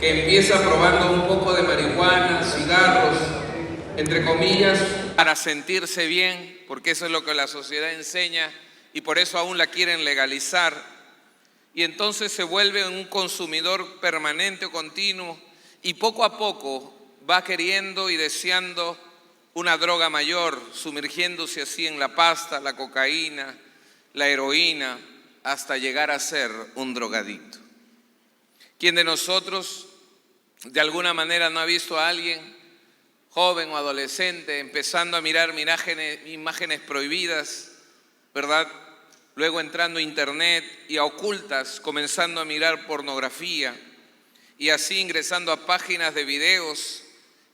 que empieza probando un poco de marihuana, cigarros, entre comillas, para sentirse bien, porque eso es lo que la sociedad enseña y por eso aún la quieren legalizar. Y entonces se vuelve un consumidor permanente o continuo y poco a poco va queriendo y deseando una droga mayor, sumergiéndose así en la pasta, la cocaína, la heroína, hasta llegar a ser un drogadicto. ¿Quién de nosotros de alguna manera no ha visto a alguien, joven o adolescente, empezando a mirar imágenes prohibidas, ¿verdad? Luego entrando a internet y a ocultas, comenzando a mirar pornografía y así ingresando a páginas de videos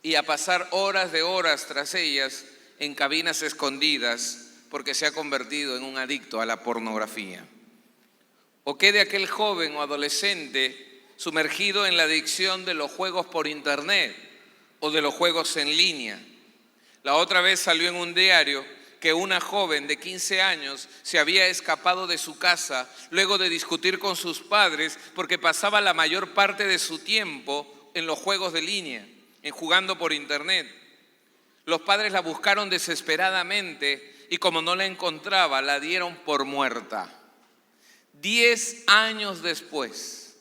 y a pasar horas de horas tras ellas en cabinas escondidas porque se ha convertido en un adicto a la pornografía? ¿O qué de aquel joven o adolescente sumergido en la adicción de los juegos por internet o de los juegos en línea? La otra vez salió en un diario que una joven de 15 años se había escapado de su casa luego de discutir con sus padres porque pasaba la mayor parte de su tiempo en los juegos de línea, en jugando por internet. Los padres la buscaron desesperadamente y como no la encontraba, la dieron por muerta. 10 años después,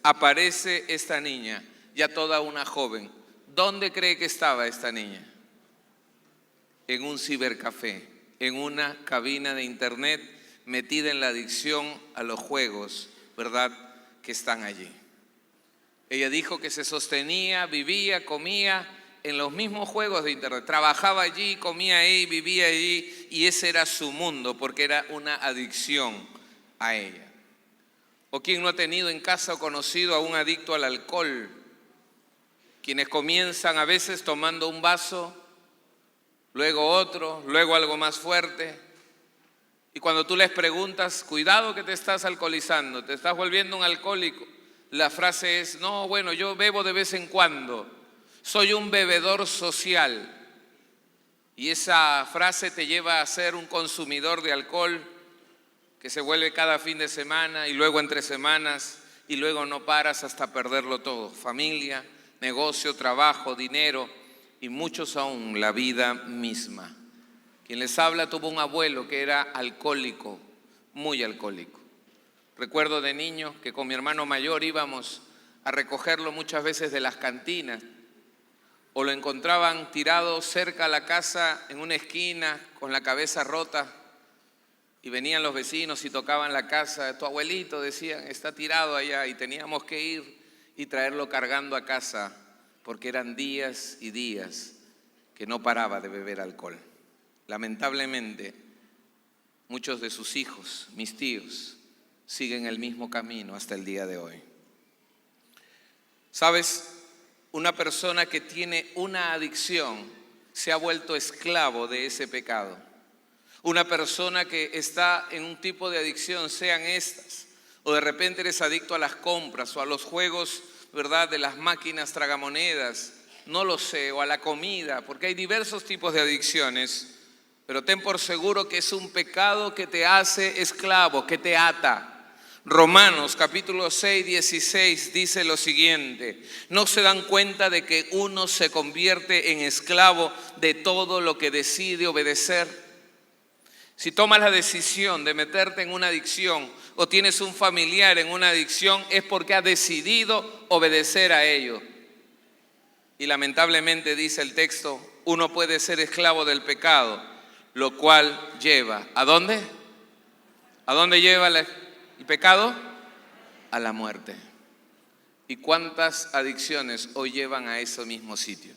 aparece esta niña, ya toda una joven. ¿Dónde cree que estaba esta niña? En un cibercafé, en una cabina de internet, metida en la adicción a los juegos, ¿verdad?, que están allí. Ella dijo que se sostenía, vivía, comía en los mismos juegos de internet. Trabajaba allí, comía ahí, vivía allí y ese era su mundo porque era una adicción a ella. ¿O quién no ha tenido en casa o conocido a un adicto al alcohol? Quienes comienzan a veces tomando un vaso, luego otro, luego algo más fuerte. Y cuando tú les preguntas, cuidado que te estás alcoholizando, te estás volviendo un alcohólico, la frase es, no, bueno, yo bebo de vez en cuando, soy un bebedor social. Y esa frase te lleva a ser un consumidor de alcohol que se vuelve cada fin de semana y luego entre semanas y luego no paras hasta perderlo todo. Familia, negocio, trabajo, dinero y muchos aún la vida misma. Quien les habla tuvo un abuelo que era alcohólico, muy alcohólico. Recuerdo de niño que con mi hermano mayor íbamos a recogerlo muchas veces de las cantinas o lo encontraban tirado cerca a la casa en una esquina con la cabeza rota y venían los vecinos y tocaban la casa. Tu abuelito, decían, está tirado allá y teníamos que ir y traerlo cargando a casa porque eran días y días que no paraba de beber alcohol. Lamentablemente, muchos de sus hijos, mis tíos, siguen el mismo camino hasta el día de hoy. ¿Sabes? Una persona que tiene una adicción se ha vuelto esclavo de ese pecado. Una persona que está en un tipo de adicción, sean estas, o de repente eres adicto a las compras o a los juegos, ¿verdad?, de las máquinas tragamonedas, no lo sé, o a la comida, porque hay diversos tipos de adicciones, pero ten por seguro que es un pecado que te hace esclavo, que te ata. Romanos capítulo 6, 16 dice lo siguiente: ¿no se dan cuenta de que uno se convierte en esclavo de todo lo que decide obedecer? Si tomas la decisión de meterte en una adicción o tienes un familiar en una adicción es porque has decidido obedecer a ello. Y lamentablemente dice el texto, uno puede ser esclavo del pecado, lo cual lleva, ¿a dónde? ¿A dónde lleva el pecado? A la muerte. ¿Y cuántas adicciones hoy llevan a ese mismo sitio?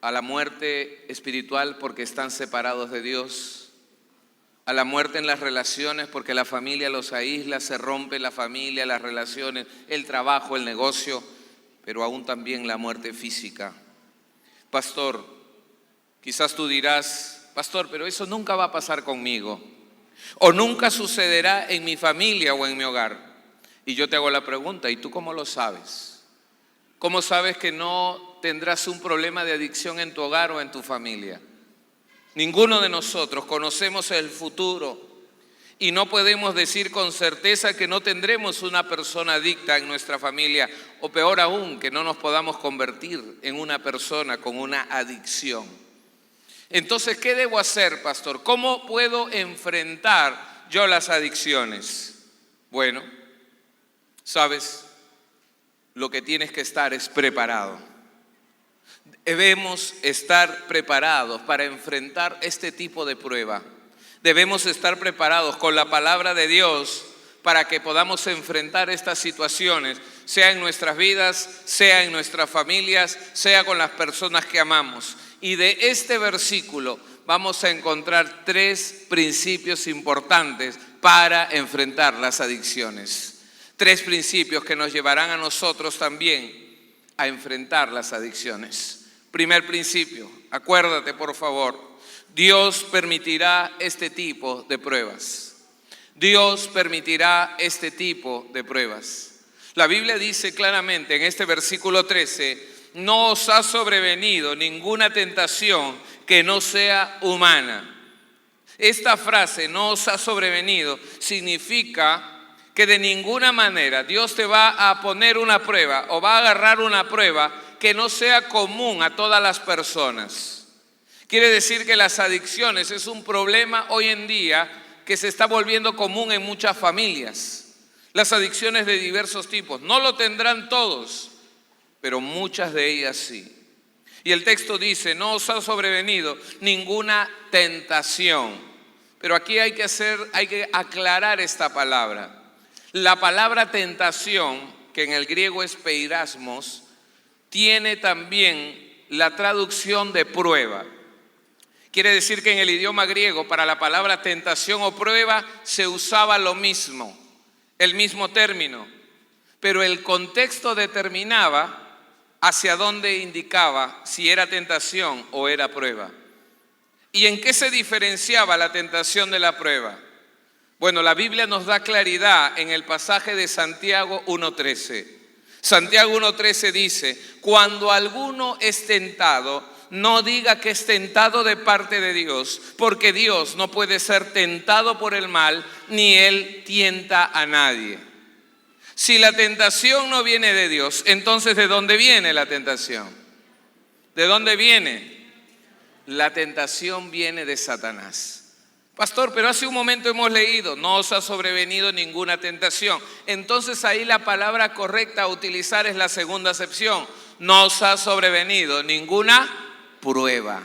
A la muerte espiritual porque están separados de Dios, a la muerte en las relaciones porque la familia los aísla, se rompe la familia, las relaciones, el trabajo, el negocio, pero aún también la muerte física. Pastor, quizás tú dirás, pastor, pero eso nunca va a pasar conmigo, o nunca sucederá en mi familia o en mi hogar. Y yo te hago la pregunta, ¿y tú cómo lo sabes? ¿Cómo sabes que no tendrás un problema de adicción en tu hogar o en tu familia? Ninguno de nosotros conocemos el futuro Y no podemos decir con certeza que no tendremos una persona adicta en nuestra familia, o peor aún, que no nos podamos convertir en una persona con una adicción. Entonces, ¿qué debo hacer, pastor? ¿Cómo puedo enfrentar yo las adicciones? Bueno, ¿sabes? Lo que tienes que estar es preparado. Debemos estar preparados para enfrentar este tipo de prueba. Debemos estar preparados con la palabra de Dios para que podamos enfrentar estas situaciones, sea en nuestras vidas, sea en nuestras familias, sea con las personas que amamos. Y de este versículo vamos a encontrar 3 principios importantes para enfrentar las adicciones. 3 principios que nos llevarán a nosotros también a enfrentar las adicciones. Primer principio, acuérdate por favor. Dios permitirá este tipo de pruebas. Dios permitirá este tipo de pruebas. La Biblia dice claramente en este versículo 13, no os ha sobrevenido ninguna tentación que no sea humana. Esta frase, no os ha sobrevenido, significa que de ninguna manera Dios te va a poner una prueba o va a agarrar una prueba que no sea común a todas las personas. Quiere decir que las adicciones es un problema hoy en día que se está volviendo común en muchas familias. Las adicciones de diversos tipos. No lo tendrán todos, pero muchas de ellas sí. Y el texto dice, no os ha sobrevenido ninguna tentación. Pero aquí hay que aclarar esta palabra. La palabra tentación, que en el griego es peirasmos, tiene también la traducción de prueba. Quiere decir que en el idioma griego para la palabra tentación o prueba se usaba lo mismo, el mismo término, pero el contexto determinaba hacia dónde indicaba si era tentación o era prueba. ¿Y en qué se diferenciaba la tentación de la prueba? Bueno, la Biblia nos da claridad en el pasaje de Santiago 1:13. Santiago 1:13 dice, cuando alguno es tentado, no diga que es tentado de parte de Dios, porque Dios no puede ser tentado por el mal, ni Él tienta a nadie. Si la tentación no viene de Dios, entonces ¿de dónde viene la tentación? ¿De dónde viene? La tentación viene de Satanás. Pastor, pero hace un momento hemos leído, no os ha sobrevenido ninguna tentación. Entonces ahí la palabra correcta a utilizar es la segunda acepción. No os ha sobrevenido ninguna prueba.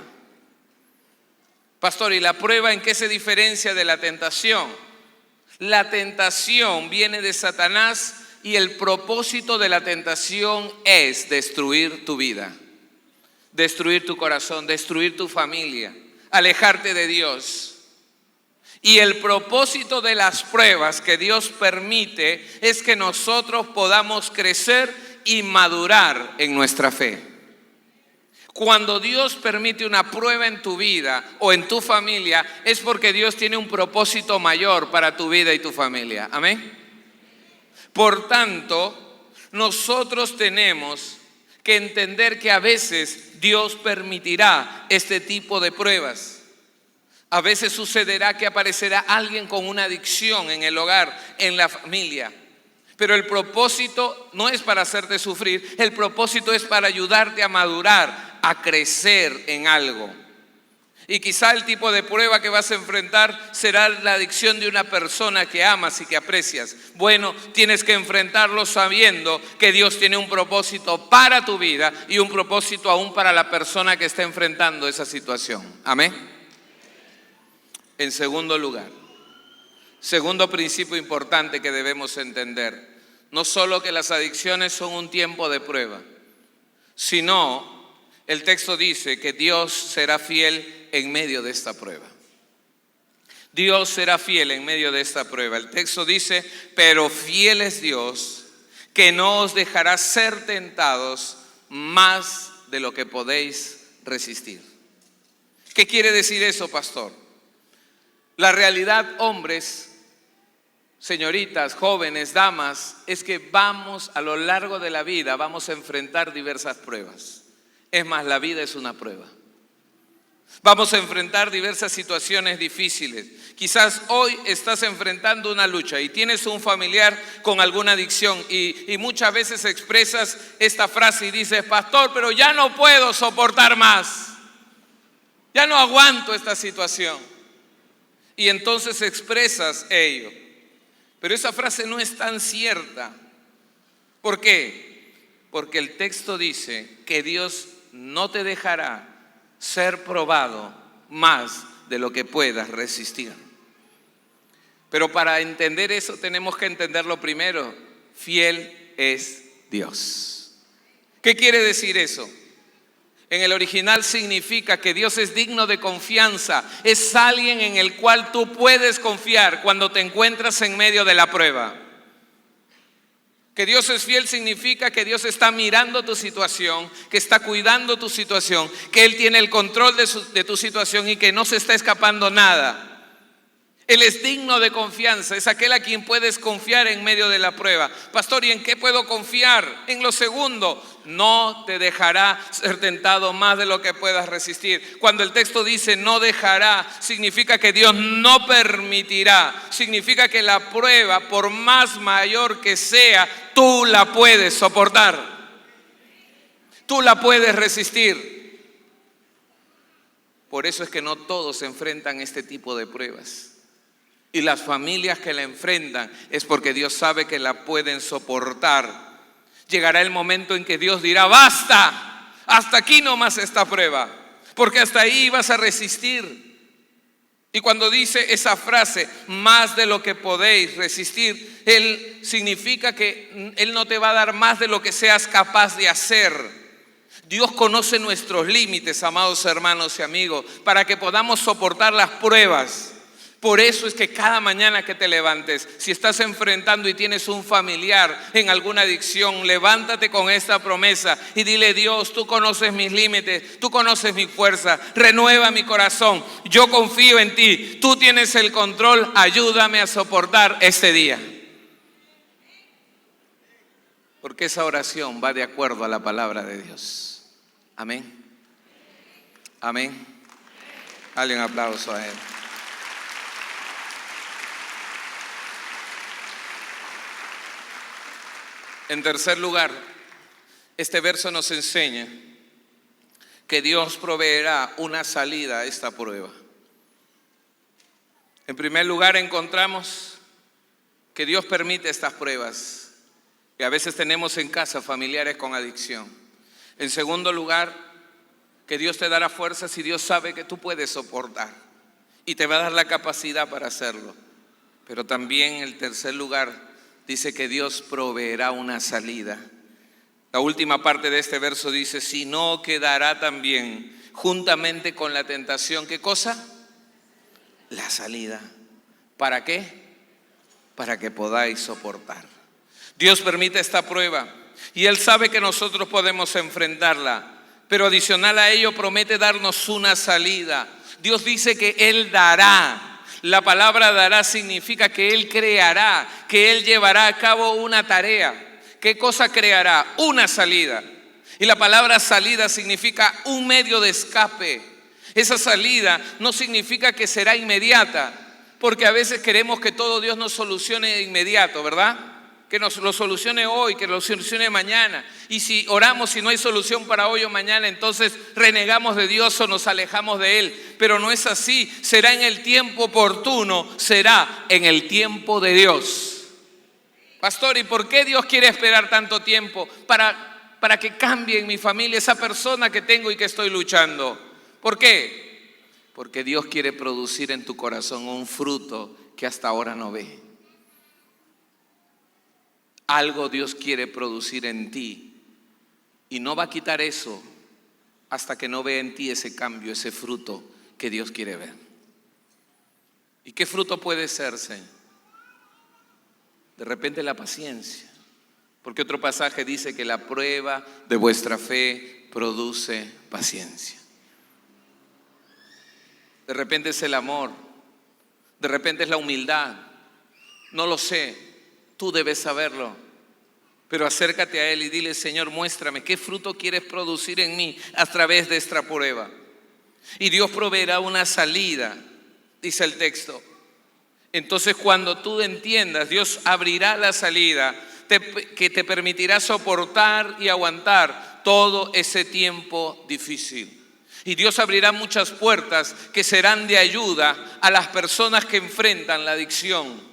Pastor, ¿y la prueba en qué se diferencia de la tentación? La tentación viene de Satanás y el propósito de la tentación es destruir tu vida, destruir tu corazón, destruir tu familia, alejarte de Dios. Y el propósito de las pruebas que Dios permite es que nosotros podamos crecer y madurar en nuestra fe. Cuando Dios permite una prueba en tu vida o en tu familia, es porque Dios tiene un propósito mayor para tu vida y tu familia. Amén. Por tanto, nosotros tenemos que entender que a veces Dios permitirá este tipo de pruebas. A veces sucederá que aparecerá alguien con una adicción en el hogar, en la familia. Pero el propósito no es para hacerte sufrir, el propósito es para ayudarte a madurar, a crecer en algo. Y quizá el tipo de prueba que vas a enfrentar será la adicción de una persona que amas y que aprecias. Bueno, tienes que enfrentarlo sabiendo que Dios tiene un propósito para tu vida y un propósito aún para la persona que está enfrentando esa situación. Amén. En segundo lugar, segundo principio importante que debemos entender, no solo que las adicciones son un tiempo de prueba, sino el texto dice que Dios será fiel en medio de esta prueba. Dios será fiel en medio de esta prueba. El texto dice, pero fiel es Dios, que no os dejará ser tentados más de lo que podéis resistir. ¿Qué quiere decir eso, pastor? La realidad, hombres, señoritas, jóvenes, damas, es que vamos a lo largo de la vida, vamos a enfrentar diversas pruebas. Es más, la vida es una prueba. Vamos a enfrentar diversas situaciones difíciles. Quizás hoy estás enfrentando una lucha y tienes un familiar con alguna adicción y muchas veces expresas esta frase y dices: pastor, pero ya no puedo soportar más. Ya no aguanto esta situación. Y entonces expresas ello. Pero esa frase no es tan cierta. ¿Por qué? Porque el texto dice que Dios no te dejará ser probado más de lo que puedas resistir. Pero para entender eso tenemos que entenderlo primero: fiel es Dios. ¿Qué quiere decir eso? En el original significa que Dios es digno de confianza, es alguien en el cual tú puedes confiar cuando te encuentras en medio de la prueba. Que Dios es fiel significa que Dios está mirando tu situación, que está cuidando tu situación, que Él tiene el control de tu situación y que no se está escapando nada. Él es digno de confianza, es aquel a quien puedes confiar en medio de la prueba. Pastor, ¿y en qué puedo confiar? En lo segundo: no te dejará ser tentado más de lo que puedas resistir. Cuando el texto dice no dejará, significa que Dios no permitirá. Significa que la prueba, por más mayor que sea, tú la puedes soportar. Tú la puedes resistir. Por eso es que no todos enfrentan este tipo de pruebas. Y las familias que la enfrentan es porque Dios sabe que la pueden soportar. Llegará el momento en que Dios dirá: basta, hasta aquí nomás esta prueba, porque hasta ahí vas a resistir. Y cuando dice esa frase, más de lo que podéis resistir, Él significa que Él no te va a dar más de lo que seas capaz de hacer. Dios conoce nuestros límites, amados hermanos y amigos, para que podamos soportar las pruebas. Por eso es que cada mañana que te levantes, si estás enfrentando y tienes un familiar en alguna adicción, levántate con esta promesa y dile: Dios, tú conoces mis límites, tú conoces mi fuerza, renueva mi corazón, yo confío en ti, tú tienes el control, ayúdame a soportar este día. Porque esa oración va de acuerdo a la palabra de Dios. Amén. Amén. Dale un aplauso a Él. En tercer lugar, este verso nos enseña que Dios proveerá una salida a esta prueba. En primer lugar, encontramos que Dios permite estas pruebas, que a veces tenemos en casa familiares con adicción. En segundo lugar, que Dios te dará fuerzas y Dios sabe que tú puedes soportar y te va a dar la capacidad para hacerlo. Pero también en el tercer lugar, dice que Dios proveerá una salida. La última parte de este verso dice: si no, quedará también juntamente con la tentación. ¿Qué cosa? La salida. ¿Para qué? Para que podáis soportar. Dios permite esta prueba y Él sabe que nosotros podemos enfrentarla, pero adicional a ello promete darnos una salida. Dios dice que Él dará. La palabra dará significa que Él creará, que Él llevará a cabo una tarea. ¿Qué cosa creará? Una salida. Y la palabra salida significa un medio de escape. Esa salida no significa que será inmediata, porque a veces queremos que todo Dios nos solucione de inmediato, ¿verdad? Que nos lo solucione hoy, que lo solucione mañana. Y si oramos y no hay solución para hoy o mañana, entonces renegamos de Dios o nos alejamos de Él. Pero no es así. Será en el tiempo oportuno, será en el tiempo de Dios. Pastor, ¿y por qué Dios quiere esperar tanto tiempo para que cambie en mi familia esa persona que tengo y que estoy luchando? ¿Por qué? Porque Dios quiere producir en tu corazón un fruto que hasta ahora no ve. Algo Dios quiere producir en ti y no va a quitar eso hasta que no vea en ti ese cambio, ese fruto que Dios quiere ver. ¿Y qué fruto puede ser, Señor? De repente la paciencia, porque otro pasaje dice que la prueba de vuestra fe produce paciencia. De repente es el amor, de repente es la humildad, no lo sé. Tú debes saberlo, pero acércate a Él y dile: Señor, muéstrame qué fruto quieres producir en mí a través de esta prueba. Y Dios proveerá una salida, dice el texto. Entonces cuando tú entiendas, Dios abrirá la salida que te permitirá soportar y aguantar todo ese tiempo difícil. Y Dios abrirá muchas puertas que serán de ayuda a las personas que enfrentan la adicción.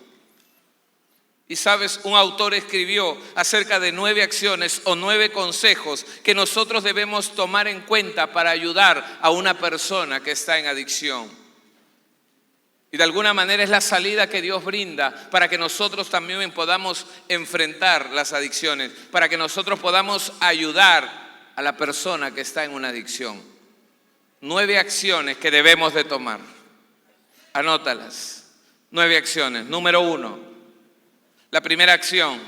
Y sabes, un autor escribió acerca de 9 acciones o 9 consejos que nosotros debemos tomar en cuenta para ayudar a una persona que está en adicción. Y de alguna manera es la salida que Dios brinda para que nosotros también podamos enfrentar las adicciones, para que nosotros podamos ayudar a la persona que está en una adicción. 9 acciones que debemos de tomar. Anótalas. 9 acciones. Número 1. La primera acción,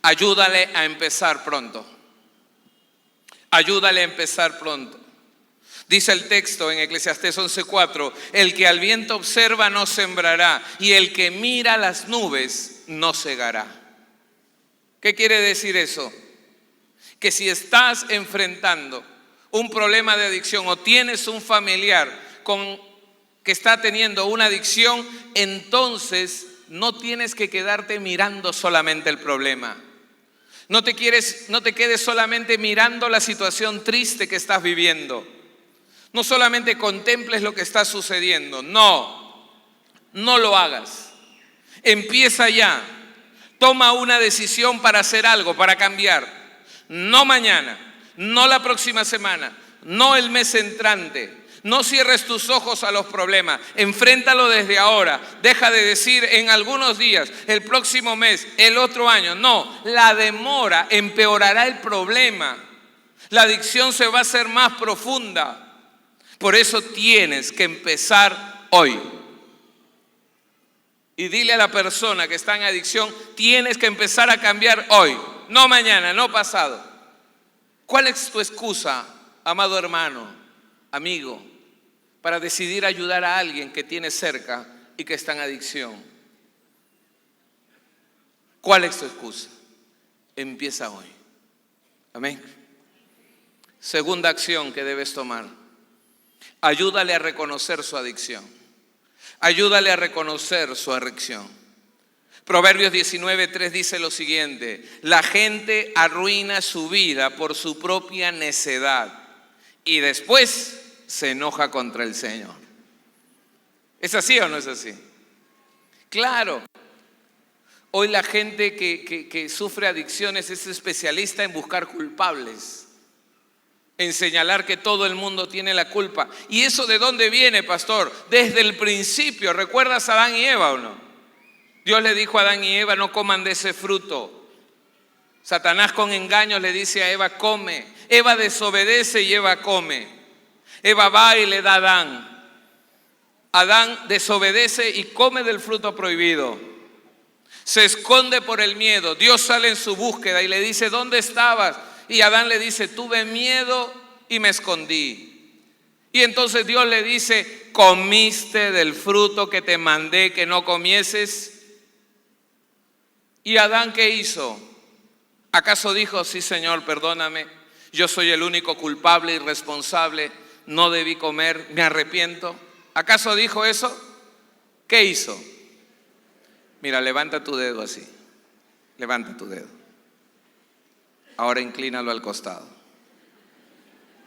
ayúdale a empezar pronto. Ayúdale a empezar pronto. Dice el texto en Eclesiastés 11:4, el que al viento observa no sembrará, y el que mira las nubes no segará. ¿Qué quiere decir eso? Que si estás enfrentando un problema de adicción o tienes un familiar que está teniendo una adicción, entonces no tienes que quedarte mirando solamente el problema. No te quedes solamente mirando la situación triste que estás viviendo. No solamente contemples lo que está sucediendo. No lo hagas. Empieza ya. Toma una decisión para hacer algo, para cambiar. No mañana, no la próxima semana, no el mes entrante. No cierres tus ojos a los problemas. Enfréntalo desde ahora. Deja de decir en algunos días, el próximo mes, el otro año. No, la demora empeorará el problema. La adicción se va a hacer más profunda. Por eso tienes que empezar hoy. Y dile a la persona que está en adicción, tienes que empezar a cambiar hoy, no mañana, no pasado. ¿Cuál es tu excusa, amado hermano, amigo, para decidir ayudar a alguien que tienes cerca y que está en adicción? ¿Cuál es tu excusa? Empieza hoy. Amén. Segunda acción que debes tomar. Ayúdale a reconocer su adicción. Ayúdale a reconocer su adicción. Proverbios 19:3 dice lo siguiente: la gente arruina su vida por su propia necedad y después se enoja contra el Señor. ¿Es así o no es así? Claro. Hoy la gente que sufre adicciones es especialista en buscar culpables, en señalar que todo el mundo tiene la culpa. ¿Y eso de dónde viene, pastor? Desde el principio. ¿Recuerdas a Adán y Eva o no? Dios le dijo a Adán y Eva, no coman de ese fruto. Satanás con engaños le dice a Eva, come. Eva desobedece y Eva come. Eva va y le da a Adán. Adán desobedece y come del fruto prohibido. Se esconde por el miedo. Dios sale en su búsqueda y le dice, ¿dónde estabas? Y Adán le dice, tuve miedo y me escondí. Y entonces Dios le dice, ¿comiste del fruto que te mandé que no comieses? ¿Y Adán qué hizo? ¿Acaso dijo, sí Señor, perdóname, yo soy el único culpable y responsable, no debí comer, me arrepiento? ¿Acaso dijo eso? ¿Qué hizo? Mira, levanta tu dedo así, levanta tu dedo. Ahora inclínalo al costado.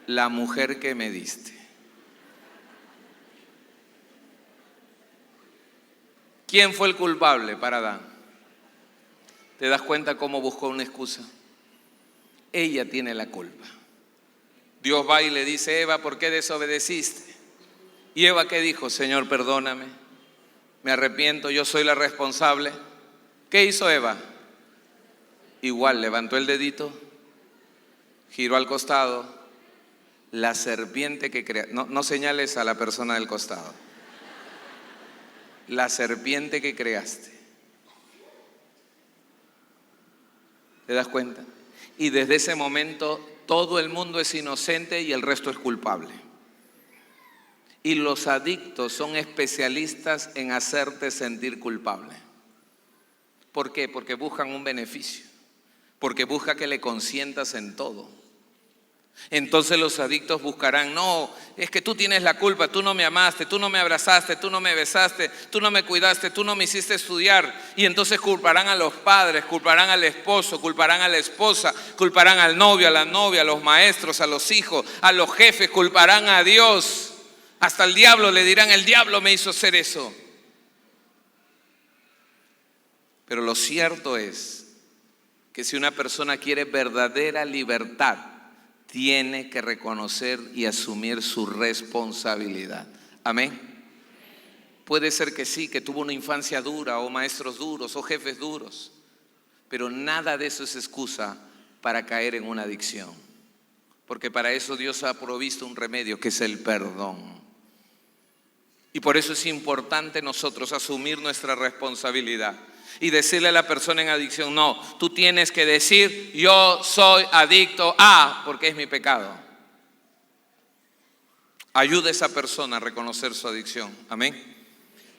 La mujer que me diste. ¿Quién fue el culpable para Adán? ¿Te das cuenta cómo buscó una excusa? Ella tiene la culpa. Dios va y le dice, Eva, ¿por qué desobedeciste? Y Eva, ¿qué dijo? Señor, perdóname, me arrepiento, yo soy la responsable. ¿Qué hizo Eva? Igual levantó el dedito, giró al costado, la serpiente que crea. No señales a la persona del costado. La serpiente que creaste. ¿Te das cuenta? Y desde ese momento todo el mundo es inocente y el resto es culpable. Y los adictos son especialistas en hacerte sentir culpable. ¿Por qué? Porque buscan un beneficio. Porque busca que le consientas en todo. Entonces los adictos buscarán, no, es que tú tienes la culpa, tú no me amaste, tú no me abrazaste, tú no me besaste, tú no me cuidaste, tú no me hiciste estudiar. Y entonces culparán a los padres, culparán al esposo, culparán a la esposa, culparán al novio, a la novia, a los maestros, a los hijos, a los jefes, culparán a Dios. Hasta el diablo le dirán, el diablo me hizo hacer eso. Pero lo cierto es que si una persona quiere verdadera libertad, tiene que reconocer y asumir su responsabilidad. Amén. Puede ser que sí, que tuvo una infancia dura o maestros duros o jefes duros, pero nada de eso es excusa para caer en una adicción. Porque para eso Dios ha provisto un remedio, que es el perdón. Y por eso es importante nosotros asumir nuestra responsabilidad y decirle a la persona en adicción, no, tú tienes que decir, yo soy adicto a, porque es mi pecado. Ayuda a esa persona a reconocer su adicción. Amén.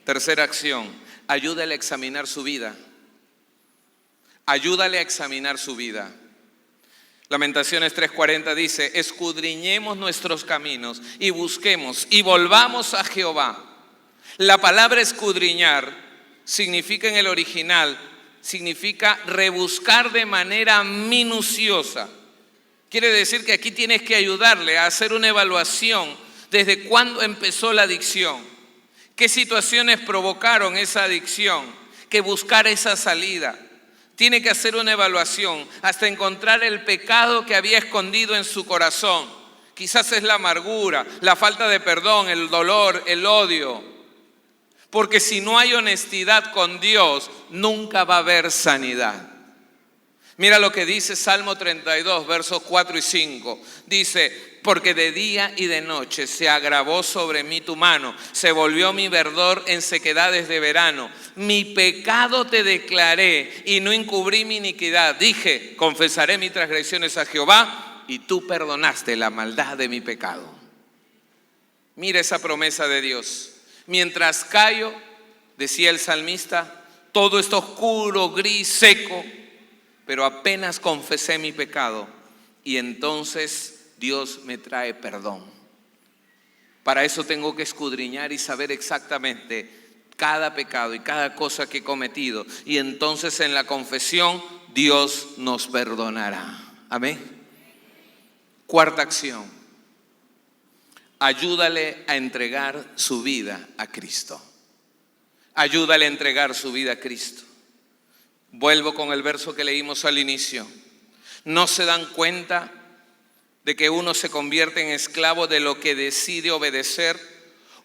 Tercera acción, ayúdale a examinar su vida. Ayúdale a examinar su vida. Lamentaciones 3:40 dice, escudriñemos nuestros caminos y busquemos y volvamos a Jehová. La palabra escudriñar significa en el original, significa rebuscar de manera minuciosa. Quiere decir que aquí tienes que ayudarle a hacer una evaluación desde cuándo empezó la adicción, qué situaciones provocaron esa adicción, que buscar esa salida. Tiene que hacer una evaluación hasta encontrar el pecado que había escondido en su corazón. Quizás es la amargura, la falta de perdón, el dolor, el odio. Porque si no hay honestidad con Dios, nunca va a haber sanidad. Mira lo que dice Salmo 32, versos 4 y 5. Dice, porque de día y de noche se agravó sobre mí tu mano, se volvió mi verdor en sequedades de verano. Mi pecado te declaré y no encubrí mi iniquidad. Dije, confesaré mis transgresiones a Jehová y tú perdonaste la maldad de mi pecado. Mira esa promesa de Dios. Mientras callo, decía el salmista, todo está oscuro, gris, seco, pero apenas confesé mi pecado y entonces Dios me trae perdón. Para eso tengo que escudriñar y saber exactamente cada pecado y cada cosa que he cometido. Y entonces en la confesión Dios nos perdonará. Amén. Cuarta acción. Ayúdale a entregar su vida a Cristo. Ayúdale a entregar su vida a Cristo. Vuelvo con el verso que leímos al inicio. ¿No se dan cuenta de que uno se convierte en esclavo de lo que decide obedecer?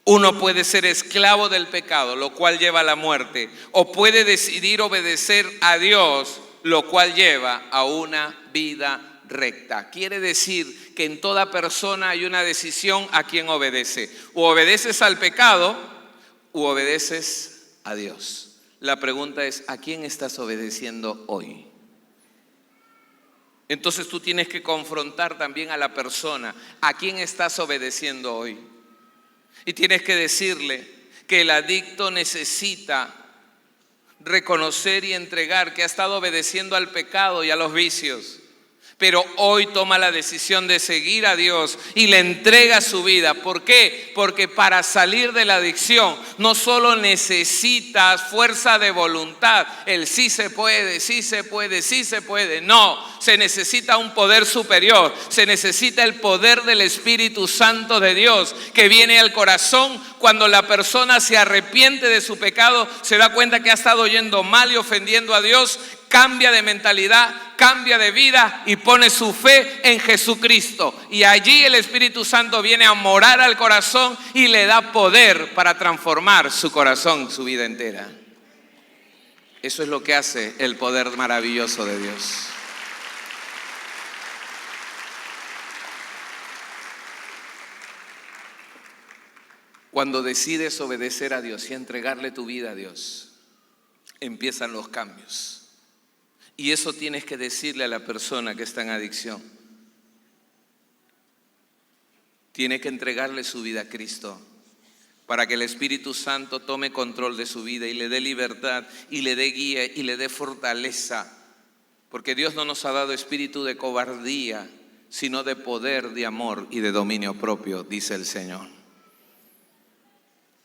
Uno puede ser esclavo del pecado, lo cual lleva a la muerte, o puede decidir obedecer a Dios, lo cual lleva a una vida recta. Quiere decir que en toda persona hay una decisión a quien obedece. O obedeces al pecado o obedeces a Dios. La pregunta es, ¿a quién estás obedeciendo hoy? Entonces tú tienes que confrontar también a la persona, ¿a quién estás obedeciendo hoy? Y tienes que decirle que el adicto necesita reconocer y entregar que ha estado obedeciendo al pecado y a los vicios. Pero hoy toma la decisión de seguir a Dios y le entrega su vida. ¿Por qué? Porque para salir de la adicción no solo necesitas fuerza de voluntad, el sí se puede, sí se puede, sí se puede. No, se necesita un poder superior, se necesita el poder del Espíritu Santo de Dios que viene al corazón cuando la persona se arrepiente de su pecado, se da cuenta que ha estado yendo mal y ofendiendo a Dios, cambia de mentalidad, cambia de vida y pone su fe en Jesucristo. Y allí el Espíritu Santo viene a morar al corazón y le da poder para transformar su corazón, su vida entera. Eso es lo que hace el poder maravilloso de Dios. Cuando decides obedecer a Dios y entregarle tu vida a Dios, empiezan los cambios. Y eso tienes que decirle a la persona que está en adicción. Tiene que entregarle su vida a Cristo para que el Espíritu Santo tome control de su vida y le dé libertad y le dé guía y le dé fortaleza. Porque Dios no nos ha dado espíritu de cobardía, sino de poder, de amor y de dominio propio, dice el Señor.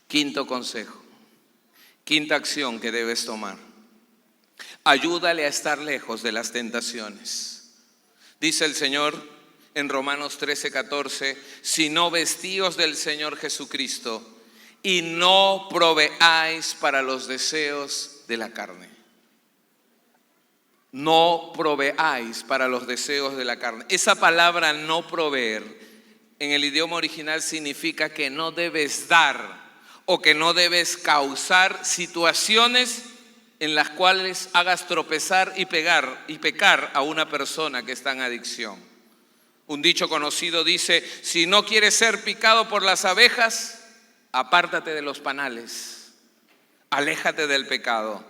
Quinto consejo, quinta acción que debes tomar. Ayúdale a estar lejos de las tentaciones. Dice el Señor en Romanos 13:14, sino vestíos del Señor Jesucristo y no proveáis para los deseos de la carne. No proveáis para los deseos de la carne. Esa palabra no proveer en el idioma original significa que no debes dar o que no debes causar situaciones en las cuales hagas tropezar y pecar a una persona que está en adicción. Un dicho conocido dice, si no quieres ser picado por las abejas, apártate de los panales, aléjate del pecado.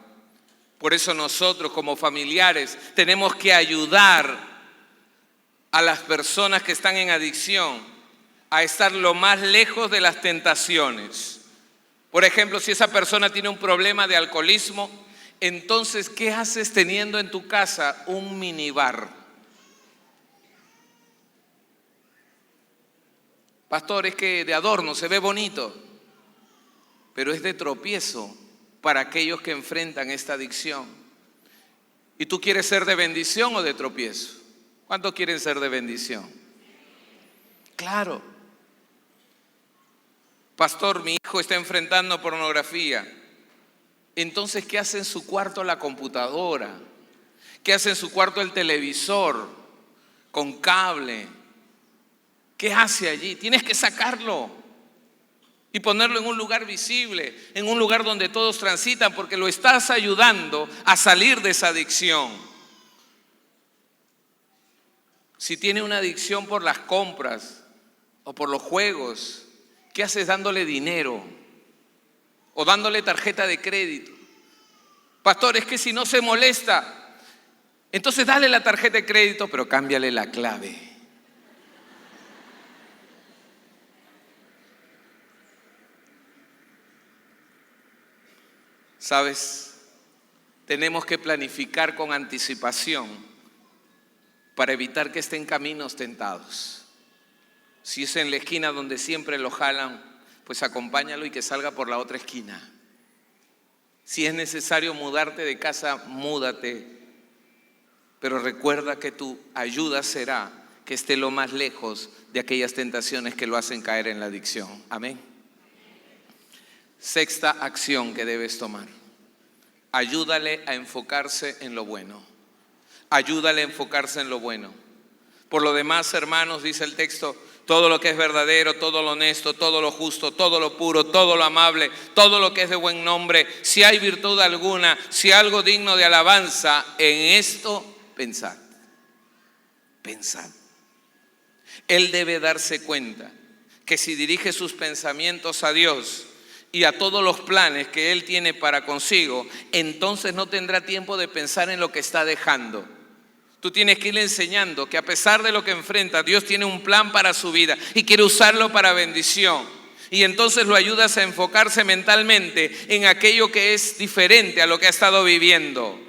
Por eso nosotros como familiares tenemos que ayudar a las personas que están en adicción a estar lo más lejos de las tentaciones. Por ejemplo, si esa persona tiene un problema de alcoholismo, entonces, ¿qué haces teniendo en tu casa un minibar? Pastor, es que de adorno se ve bonito, pero es de tropiezo para aquellos que enfrentan esta adicción. ¿Y tú quieres ser de bendición o de tropiezo? ¿Cuántos quieren ser de bendición? Claro. Pastor, mi hijo está enfrentando pornografía. Entonces, ¿qué hace en su cuarto la computadora? ¿Qué hace en su cuarto el televisor con cable? ¿Qué hace allí? Tienes que sacarlo y ponerlo en un lugar visible, en un lugar donde todos transitan, porque lo estás ayudando a salir de esa adicción. Si tiene una adicción por las compras o por los juegos, ¿qué haces dándole dinero o dándole tarjeta de crédito? Pastor, es que si no se molesta, entonces dale la tarjeta de crédito, pero cámbiale la clave. ¿Sabes? Tenemos que planificar con anticipación para evitar que esté en caminos tentados. Si es en la esquina donde siempre lo jalan, pues acompáñalo y que salga por la otra esquina. Si es necesario mudarte de casa, múdate. Pero recuerda que tu ayuda será que esté lo más lejos de aquellas tentaciones que lo hacen caer en la adicción. Amén. Sexta acción que debes tomar. Ayúdale a enfocarse en lo bueno. Ayúdale a enfocarse en lo bueno. Por lo demás, hermanos, dice el texto, todo lo que es verdadero, todo lo honesto, todo lo justo, todo lo puro, todo lo amable, todo lo que es de buen nombre, si hay virtud alguna, si algo digno de alabanza, en esto pensad. Pensad. Él debe darse cuenta que si dirige sus pensamientos a Dios y a todos los planes que Él tiene para consigo, entonces no tendrá tiempo de pensar en lo que está dejando. Tú tienes que irle enseñando que a pesar de lo que enfrenta, Dios tiene un plan para su vida y quiere usarlo para bendición. Y entonces lo ayudas a enfocarse mentalmente en aquello que es diferente a lo que ha estado viviendo.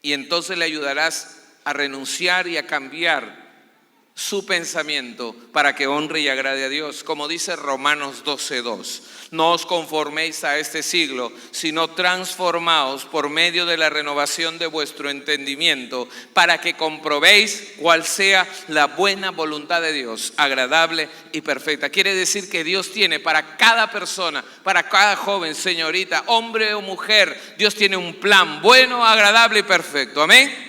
Y entonces le ayudarás a renunciar y a cambiar su pensamiento para que honre y agrade a Dios. Como dice Romanos 12:2, no os conforméis a este siglo, sino transformaos por medio de la renovación de vuestro entendimiento, para que comprobéis cuál sea la buena voluntad de Dios, agradable y perfecta. Quiere decir que Dios tiene para cada persona, para cada joven, señorita, hombre o mujer, Dios tiene un plan bueno, agradable y perfecto. Amén.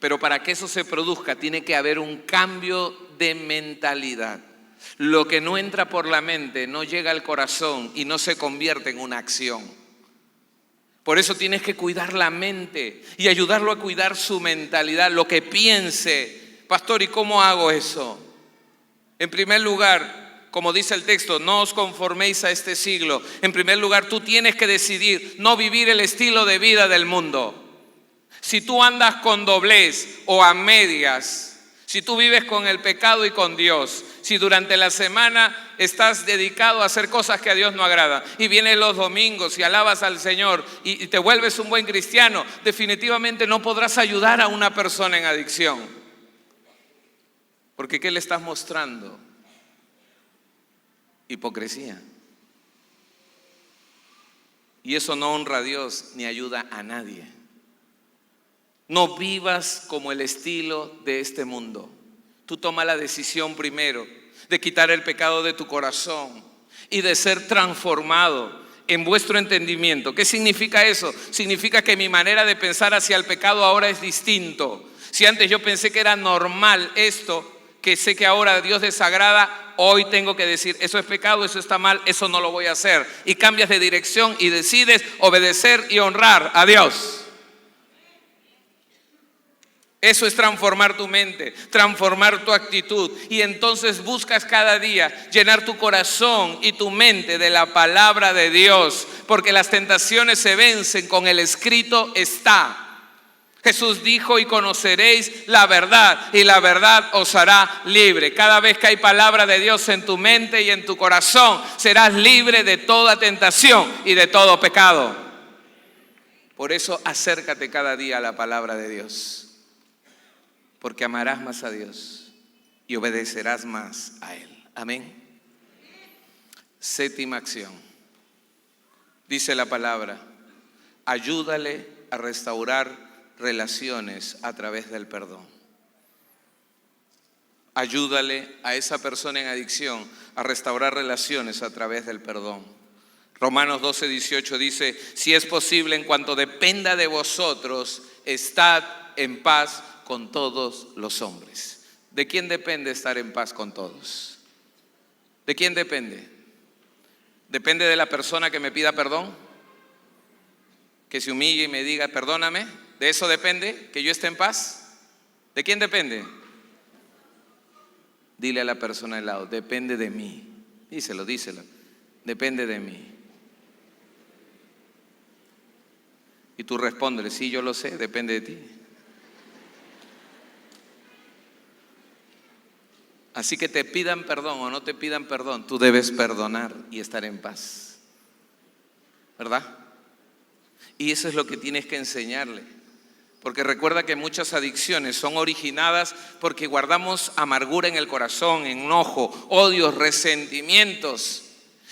Pero para que eso se produzca tiene que haber un cambio de mentalidad. Lo que no entra por la mente no llega al corazón y no se convierte en una acción. Por eso tienes que cuidar la mente y ayudarlo a cuidar su mentalidad, lo que piense. Pastor, ¿y cómo hago eso? En primer lugar, como dice el texto, no os conforméis a este siglo. En primer lugar, tú tienes que decidir no vivir el estilo de vida del mundo. Si tú andas con doblez o a medias, si tú vives con el pecado y con Dios, si durante la semana estás dedicado a hacer cosas que a Dios no agradan y vienes los domingos y alabas al Señor y te vuelves un buen cristiano, definitivamente no podrás ayudar a una persona en adicción. Porque ¿qué le estás mostrando? Hipocresía. Y eso no honra a Dios ni ayuda a nadie. No vivas como el estilo de este mundo. Tú toma la decisión primero de quitar el pecado de tu corazón y de ser transformado en vuestro entendimiento. ¿Qué significa eso? Significa que mi manera de pensar hacia el pecado ahora es distinto. Si antes yo pensé que era normal esto, que sé que ahora a Dios desagrada, hoy tengo que decir, eso es pecado, eso está mal, eso no lo voy a hacer. Y cambias de dirección y decides obedecer y honrar a Dios. Eso es transformar tu mente, transformar tu actitud. Y entonces buscas cada día llenar tu corazón y tu mente de la palabra de Dios. Porque las tentaciones se vencen con el escrito está. Jesús dijo: y conoceréis la verdad, y la verdad os hará libre. Cada vez que hay palabra de Dios en tu mente y en tu corazón, serás libre de toda tentación y de todo pecado. Por eso acércate cada día a la palabra de Dios. Porque amarás más a Dios y obedecerás más a Él. Amén. Séptima acción. Dice la palabra: ayúdale a restaurar relaciones a través del perdón. Ayúdale a esa persona en adicción a restaurar relaciones a través del perdón. Romanos 12:18 dice: si es posible, en cuanto dependa de vosotros, estad en paz con todos los hombres. ¿De quién depende estar en paz con todos? ¿De quién depende? ¿Depende de la persona que me pida perdón? Que se humille y me diga perdóname. ¿De eso depende que yo esté en paz? ¿De quién depende? Dile a la persona al lado: depende de mí. Díselo. Depende de mí. Y tú respóndele: sí, yo lo sé, depende de ti. Así que te pidan perdón o no te pidan perdón, tú debes perdonar y estar en paz, ¿verdad? Y eso es lo que tienes que enseñarle. Porque recuerda que muchas adicciones son originadas porque guardamos amargura en el corazón, enojo, odios, resentimientos.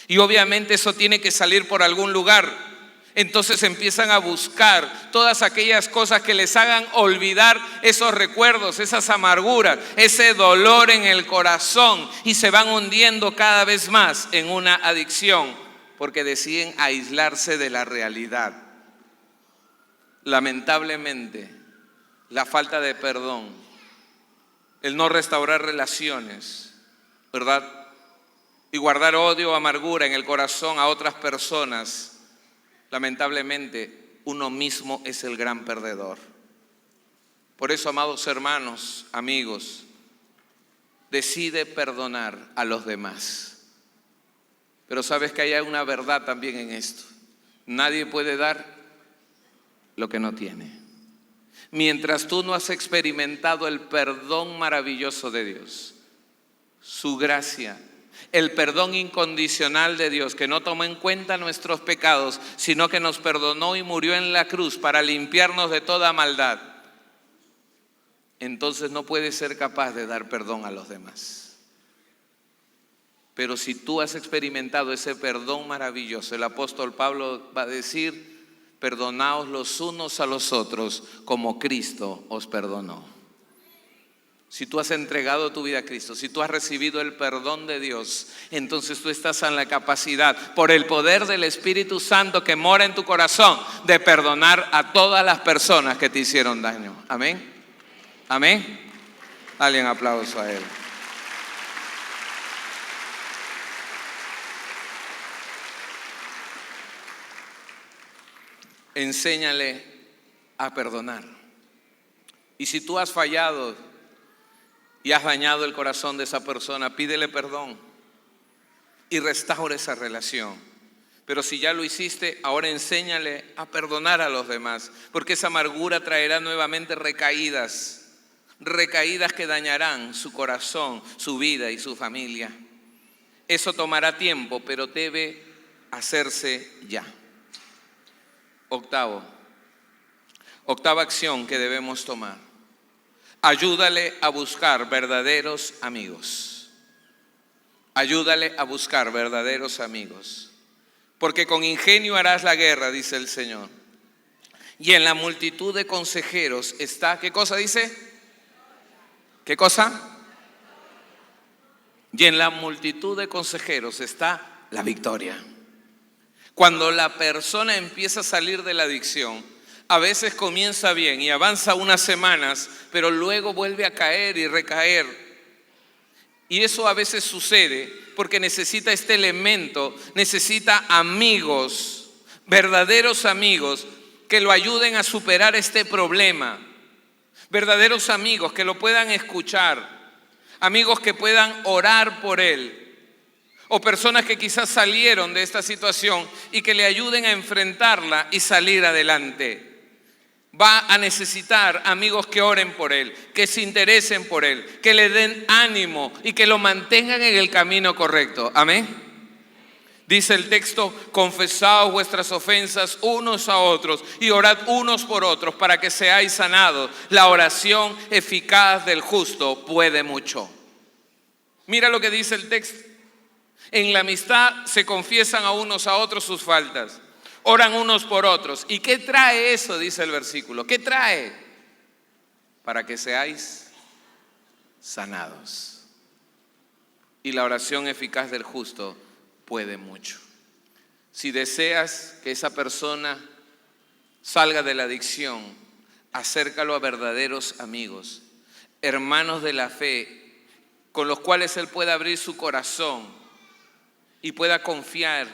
Y obviamente eso tiene que salir por algún lugar. Entonces empiezan a buscar todas aquellas cosas que les hagan olvidar esos recuerdos, esas amarguras, ese dolor en el corazón, y se van hundiendo cada vez más en una adicción porque deciden aislarse de la realidad. Lamentablemente, la falta de perdón, el no restaurar relaciones, ¿verdad? Y guardar odio o amargura en el corazón a otras personas, lamentablemente, uno mismo es el gran perdedor. Por eso, amados hermanos, amigos, decide perdonar a los demás. Pero sabes que hay una verdad también en esto: nadie puede dar lo que no tiene. Mientras tú no has experimentado el perdón maravilloso de Dios, su gracia, el perdón incondicional de Dios, que no tomó en cuenta nuestros pecados, sino que nos perdonó y murió en la cruz para limpiarnos de toda maldad, entonces no puedes ser capaz de dar perdón a los demás. Pero si tú has experimentado ese perdón maravilloso, el apóstol Pablo va a decir: perdonaos los unos a los otros como Cristo os perdonó. Si tú has entregado tu vida a Cristo, si tú has recibido el perdón de Dios, entonces tú estás en la capacidad, por el poder del Espíritu Santo que mora en tu corazón, de perdonar a todas las personas que te hicieron daño. Amén. Amén. Dale un aplauso a Él. Enséñale a perdonar. Y si tú has fallado y has dañado el corazón de esa persona, pídele perdón y restaura esa relación. Pero si ya lo hiciste, ahora enséñale a perdonar a los demás, porque esa amargura traerá nuevamente recaídas que dañarán su corazón, su vida y su familia. Eso tomará tiempo, pero debe hacerse ya. Octava acción que debemos tomar: Ayúdale a buscar verdaderos amigos. Ayúdale a buscar verdaderos amigos. Porque con ingenio harás la guerra, dice el Señor. Y en la multitud de consejeros está, ¿qué cosa dice? ¿Qué cosa? Y en la multitud de consejeros está la victoria. Cuando la persona empieza a salir de la adicción, a veces comienza bien y avanza unas semanas, pero luego vuelve a caer y recaer. Y eso a veces sucede porque necesita este elemento, necesita amigos, verdaderos amigos, que lo ayuden a superar este problema. Verdaderos amigos que lo puedan escuchar, amigos que puedan orar por él, o personas que quizás salieron de esta situación y que le ayuden a enfrentarla y salir adelante. Va a necesitar amigos que oren por él, que se interesen por él, que le den ánimo y que lo mantengan en el camino correcto. Amén. Dice el texto: confesaos vuestras ofensas unos a otros y orad unos por otros para que seáis sanados. La oración eficaz del justo puede mucho. Mira lo que dice el texto. En la amistad se confiesan a unos a otros sus faltas. Oran unos por otros. ¿Y qué trae eso? Dice el versículo. ¿Qué trae? Para que seáis sanados. Y la oración eficaz del justo puede mucho. Si deseas que esa persona salga de la adicción, acércalo a verdaderos amigos, hermanos de la fe, con los cuales él pueda abrir su corazón y pueda confiar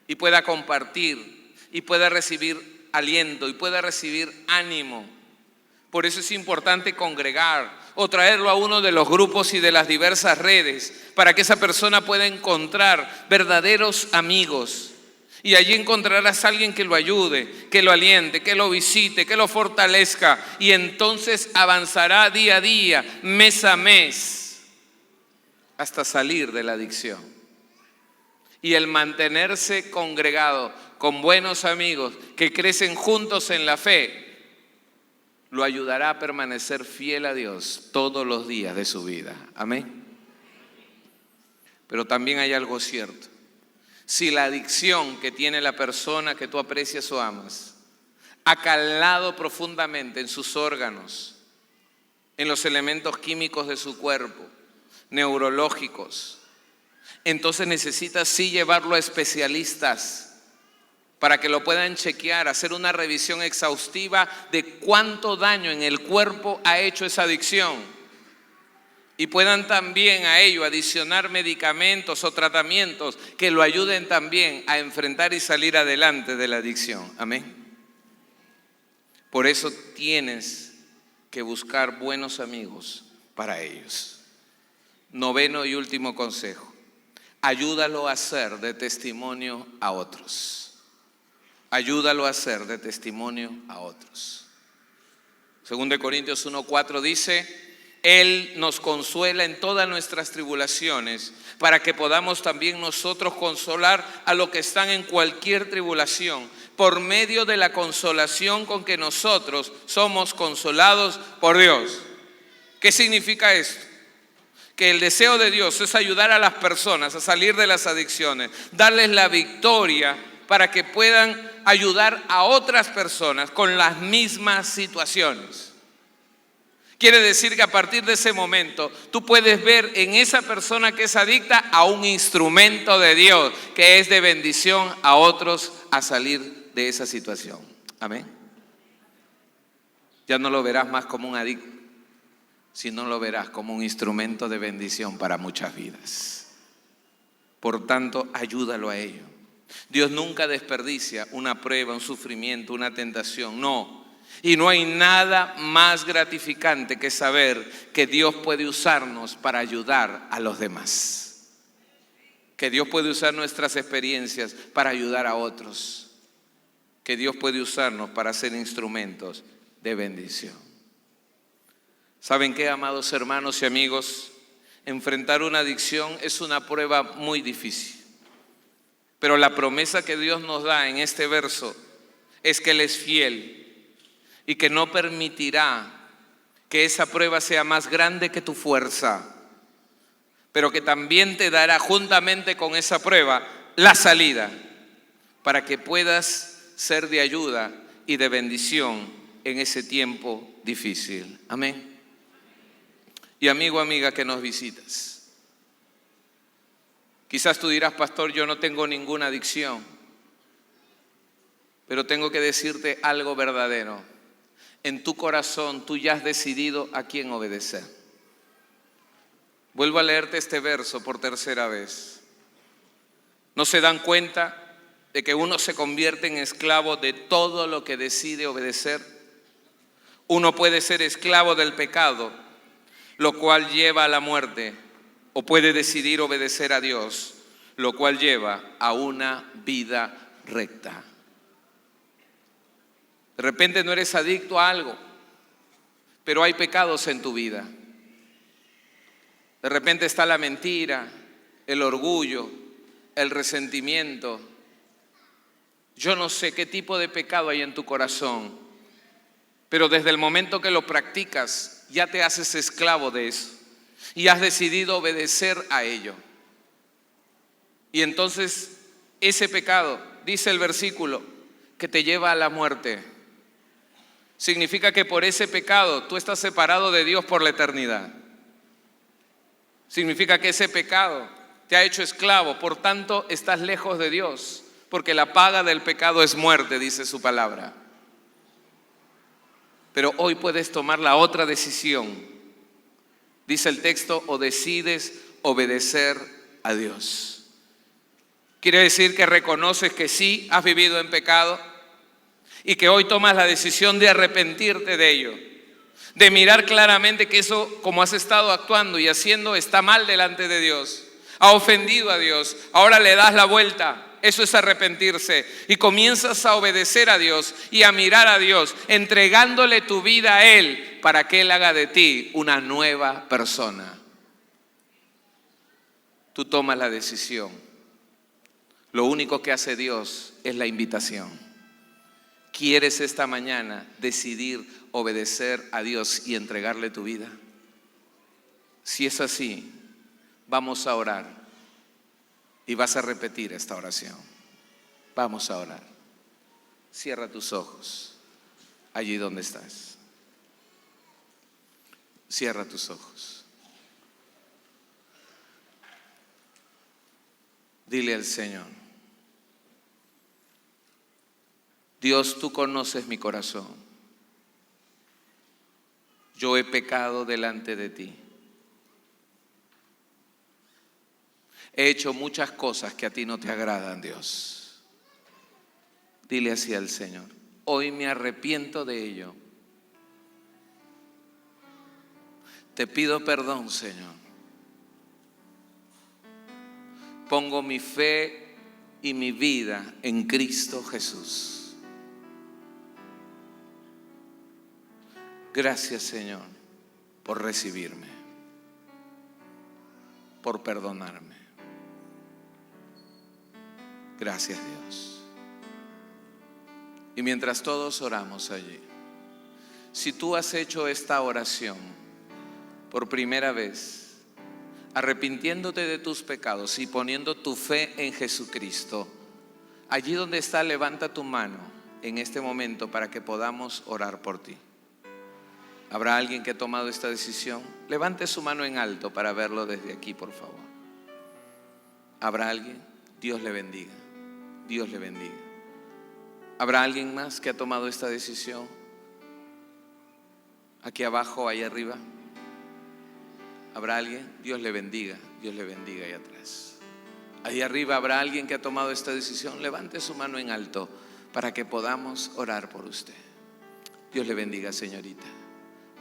y pueda compartir y pueda recibir aliento y pueda recibir ánimo. Por eso es importante congregar o traerlo a uno de los grupos y de las diversas redes para que esa persona pueda encontrar verdaderos amigos. Y allí encontrarás a alguien que lo ayude, que lo aliente, que lo visite, que lo fortalezca. Y entonces avanzará día a día, mes a mes, hasta salir de la adicción. Y el mantenerse congregado con buenos amigos que crecen juntos en la fe, lo ayudará a permanecer fiel a Dios todos los días de su vida. Amén. Pero también hay algo cierto. Si la adicción que tiene la persona que tú aprecias o amas ha calado profundamente en sus órganos, en los elementos químicos de su cuerpo, neurológicos, entonces necesitas sí llevarlo a especialistas para que lo puedan chequear, hacer una revisión exhaustiva de cuánto daño en el cuerpo ha hecho esa adicción. Y puedan también a ello adicionar medicamentos o tratamientos que lo ayuden también a enfrentar y salir adelante de la adicción. Amén. Por eso tienes que buscar buenos amigos para ellos. Noveno y último consejo: ayúdalo a ser de testimonio a otros. Ayúdalo a ser de testimonio a otros. 2 Corintios 1:4 dice: Él nos consuela en todas nuestras tribulaciones, para que podamos también nosotros consolar a los que están en cualquier tribulación, por medio de la consolación con que nosotros somos consolados por Dios. ¿Qué significa esto? Que el deseo de Dios es ayudar a las personas a salir de las adicciones, darles la victoria para que puedan ayudar a otras personas con las mismas situaciones. Quiere decir que a partir de ese momento tú puedes ver en esa persona que es adicta a un instrumento de Dios que es de bendición a otros a salir de esa situación. Amén. Ya no lo verás más como un adicto, sino lo verás como un instrumento de bendición para muchas vidas. Por tanto, ayúdalo a ello. Dios nunca desperdicia una prueba, un sufrimiento, una tentación, no. Y no hay nada más gratificante que saber que Dios puede usarnos para ayudar a los demás. Que Dios puede usar nuestras experiencias para ayudar a otros. Que Dios puede usarnos para ser instrumentos de bendición. ¿Saben qué, amados hermanos y amigos? Enfrentar una adicción es una prueba muy difícil. Pero la promesa que Dios nos da en este verso es que Él es fiel y que no permitirá que esa prueba sea más grande que tu fuerza, pero que también te dará juntamente con esa prueba la salida para que puedas ser de ayuda y de bendición en ese tiempo difícil. Amén. Y amigo, amiga que nos visitas, quizás tú dirás: pastor, yo no tengo ninguna adicción, pero tengo que decirte algo verdadero. En tu corazón tú ya has decidido a quién obedecer. Vuelvo a leerte este verso por tercera vez. ¿No se dan cuenta de que uno se convierte en esclavo de todo lo que decide obedecer? Uno puede ser esclavo del pecado, lo cual lleva a la muerte, o puede decidir obedecer a Dios, lo cual lleva a una vida recta. De repente no eres adicto a algo, pero hay pecados en tu vida. De repente está la mentira, el orgullo, el resentimiento. Yo no sé qué tipo de pecado hay en tu corazón, pero desde el momento que lo practicas, ya te haces esclavo de eso y has decidido obedecer a ello. Y entonces ese pecado, dice el versículo, que te lleva a la muerte, significa que por ese pecado tú estás separado de Dios por la eternidad. Significa que ese pecado te ha hecho esclavo, por tanto estás lejos de Dios, porque la paga del pecado es muerte, dice su palabra. Pero hoy puedes tomar la otra decisión. Dice el texto: o decides obedecer a Dios. Quiere decir que reconoces que sí has vivido en pecado y que hoy tomas la decisión de arrepentirte de ello, de mirar claramente que eso, como has estado actuando y haciendo, está mal delante de Dios, ha ofendido a Dios. Ahora le das la vuelta. Eso es arrepentirse y comienzas a obedecer a Dios y a mirar a Dios, entregándole tu vida a Él para que Él haga de ti una nueva persona. Tú tomas la decisión. Lo único que hace Dios es la invitación. ¿Quieres esta mañana decidir obedecer a Dios y entregarle tu vida? Si es así, vamos a orar y vas a repetir esta oración. Vamos a orar. Cierra tus ojos allí donde estás. Cierra tus ojos. Dile al Señor: Dios, tú conoces mi corazón. Yo he pecado delante de ti. He hecho muchas cosas que a ti no te agradan, Dios. Dile así al Señor: hoy me arrepiento de ello. Te pido perdón, Señor. Pongo mi fe y mi vida en Cristo Jesús. Gracias, Señor, por recibirme, por perdonarme. Gracias, Dios. Y mientras todos oramos allí, si tú has hecho esta oración por primera vez, arrepintiéndote de tus pecados y poniendo tu fe en Jesucristo, allí donde está, levanta tu mano en este momento para que podamos orar por ti. ¿Habrá alguien que ha tomado esta decisión? Levante su mano en alto para verlo desde aquí, por favor. ¿Habrá alguien? Dios le bendiga. Dios le bendiga. ¿Habrá alguien más que ha tomado esta decisión? Aquí abajo, ahí arriba. ¿Habrá alguien? Dios le bendiga. Dios le bendiga ahí atrás. Ahí arriba, ¿habrá alguien que ha tomado esta decisión? Levante su mano en alto para que podamos orar por usted. Dios le bendiga, señorita.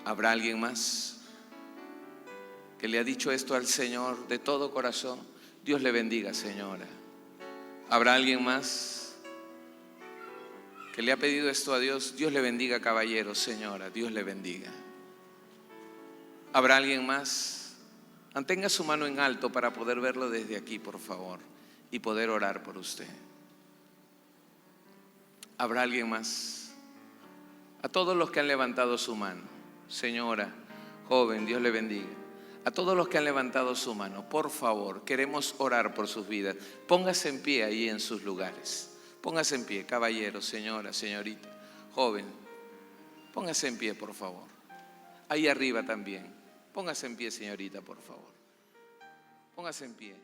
¿Habrá alguien más que le ha dicho esto al Señor de todo corazón? Dios le bendiga, señora. ¿Habrá alguien más que le ha pedido esto a Dios? Dios le bendiga, caballero, señora. Dios le bendiga. ¿Habrá alguien más? Mantenga su mano en alto para poder verlo desde aquí, por favor, y poder orar por usted. ¿Habrá alguien más? A todos los que han levantado su mano, señora, joven, Dios le bendiga. A todos los que han levantado su mano, por favor, queremos orar por sus vidas. Póngase en pie ahí en sus lugares. Póngase en pie, caballero, señora, señorita, joven. Póngase en pie, por favor. Ahí arriba también. Póngase en pie, señorita, por favor. Póngase en pie.